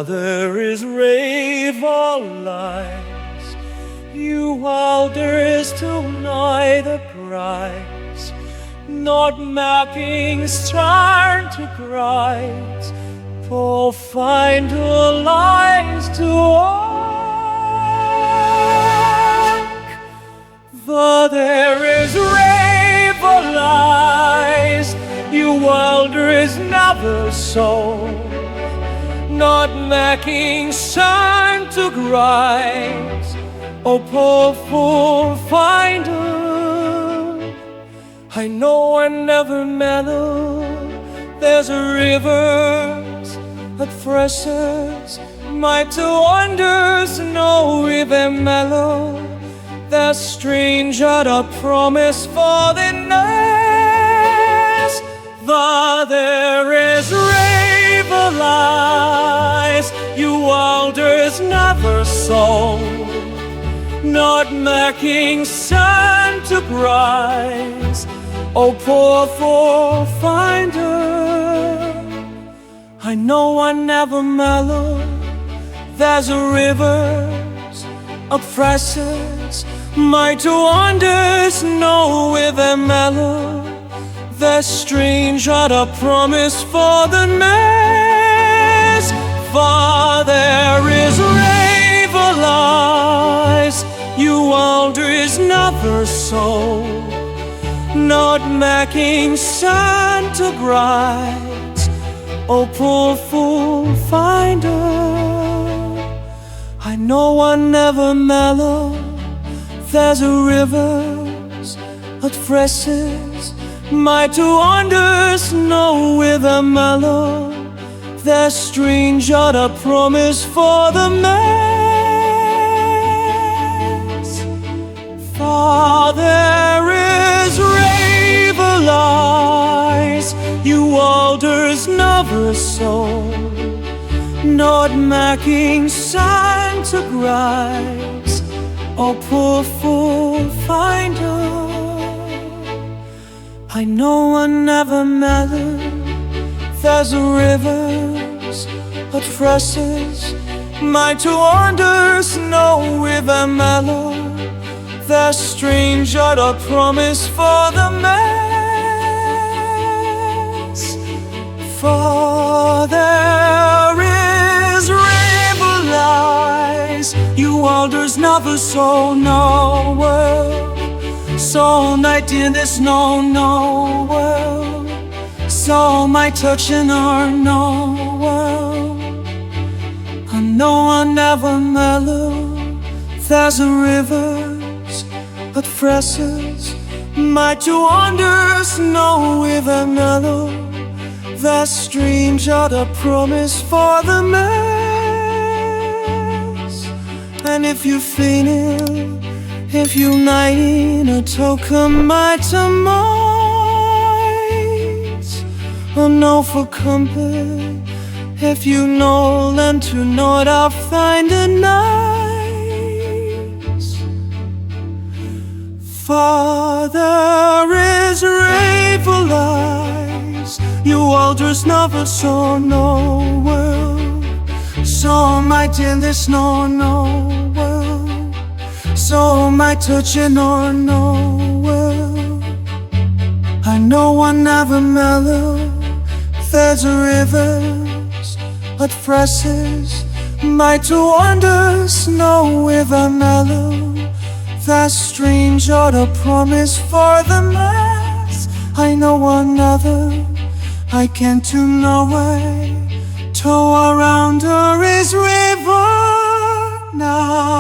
there is river lies, you alders to nigh the prize, not making start to cries, for find a lies to walk. For there is river lies, you alders never sold, not making sun to rise, oh poor fool finder. I know I never mellow, there's a rivers that freshes my two wonders, no river mellow, there's strange at a promise for the next. For there is river lies, you alders never sold, not making sun to rise, oh poor fool finder. I know I never mellow, there's a rivers oppresses my two wonders, no river mellow, there's strange at a promise for the next. For there is river lies, you alders never sold, not making sun to rise, oh poor fool finder. I know I never mellow, there's a rivers that freshes my two wonders, no river mellow, there's strange at a promise for the mess. For there is river lies, you alders never sold, not making sun to rise, oh poor fool finder. I know I never mellow, there's a rivers that freshes my two wonders, no river mellow, there's strange at a promise for the mess. For there is river lies, you alders never sold, no world, so night in this no world, so my touching her no world. I know I never mellow, there's a rivers that freshes my two wonders, no river mellow, there's strange at a promise for the mess. And if you feeling, if you nighting a token my tonight, or know for comfort, if you know lend to know it, I'll find a night. For there is river lies, you alders never saw no world, so might in this no world, so my touching or no world. I know I never mellow, there's a rivers that freshes my two wonders, no river mellow, that's strange or the promise for the mess. I know another, I can't do no way, tow around her is river now.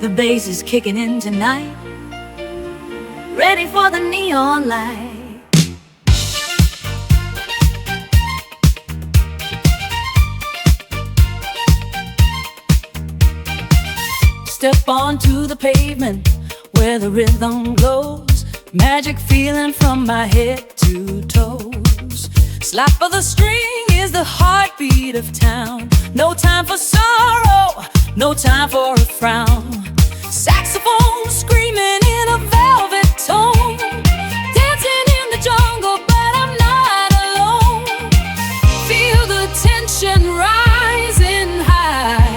The bass is kicking in tonight, ready for the neon light. Step onto the pavement where the rhythm glows, magic feeling from my head to toes. Slap of the string is the heartbeat of town. No time for sorrow, no time for a frown. Saxophone screaming in a velvet tone, dancing in the jungle, but I'm not alone. Feel the tension rising high,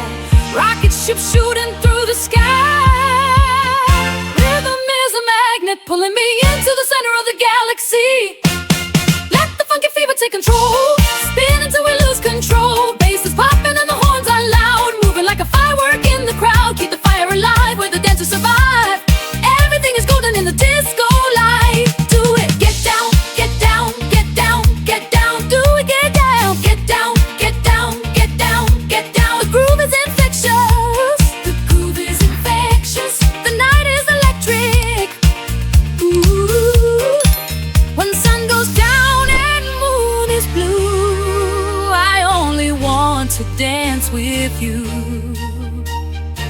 rocket ship shooting through the sky. Rhythm is a magnet pulling me into the center of the galaxy. Let the funky fever take control, spin until we lose control. Bass is popping and the horns are loud, moving like a firework in the crowd. Keep the fire alive where the dancers survive. Everything is golden in the disco light. Do it, get down, get down, get down, get down. Do it, get down, get down, get down, get down, get down. The groove is infectious, the groove is infectious. The night is electric. Ooh, when sun goes down and moon is blue, I only want to dance with you.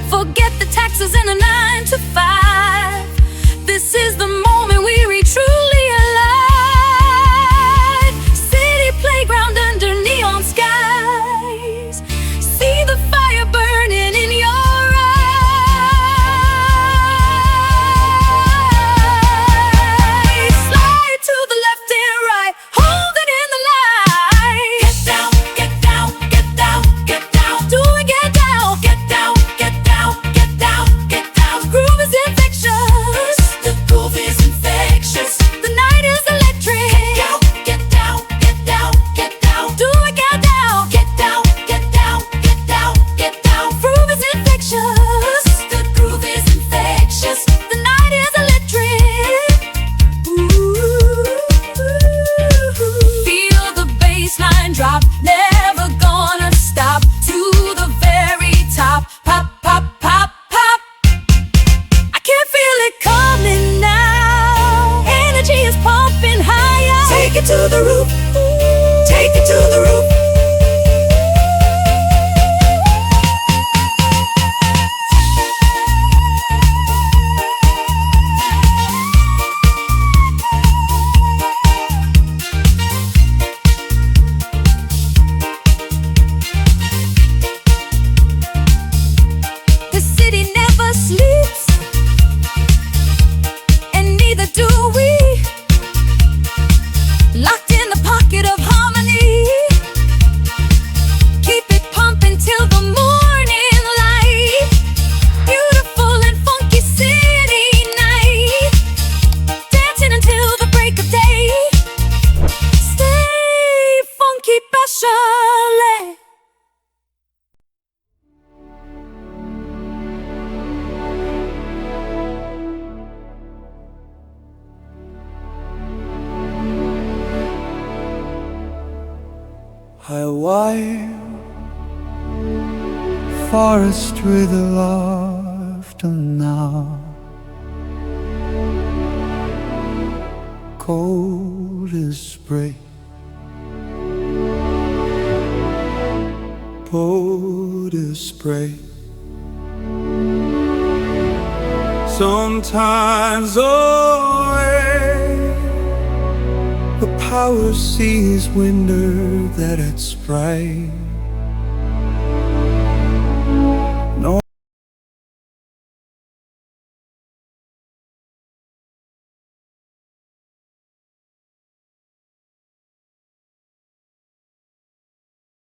Forget the taxes and the 9 to 5. This is the moment we reach truly alive. City playground under neon skies. See the fire burning in your eyes. Slide to the left and right, hold it in the light. Get down, get down, get down, get down. Do it, get down, get down, get down, get down, get down. The groove is infectious, the groove is infectious. The night is electric. Get down, get down, get down, get down. Do it, get down, get down, get down, get down, get down. Groove is infectious, the groove is infectious. The night is electric. Ooh, feel the bass line drop, never gonna stop to the very top. Pop, pop, pop, pop. I can feel it coming now. Energy is pumping higher. Take it to the roof. Take it to the roof. The city never sleeps, and neither do we. Locked in the pocket of harmony. Keep it pumping till the morning light. Beautiful and funky city night. Dancing until the break of day. Stay funky, passionate. I wild forest with laughter now. Cold as spray, bold as spray. Sometimes away, the power sees winter that it sprays.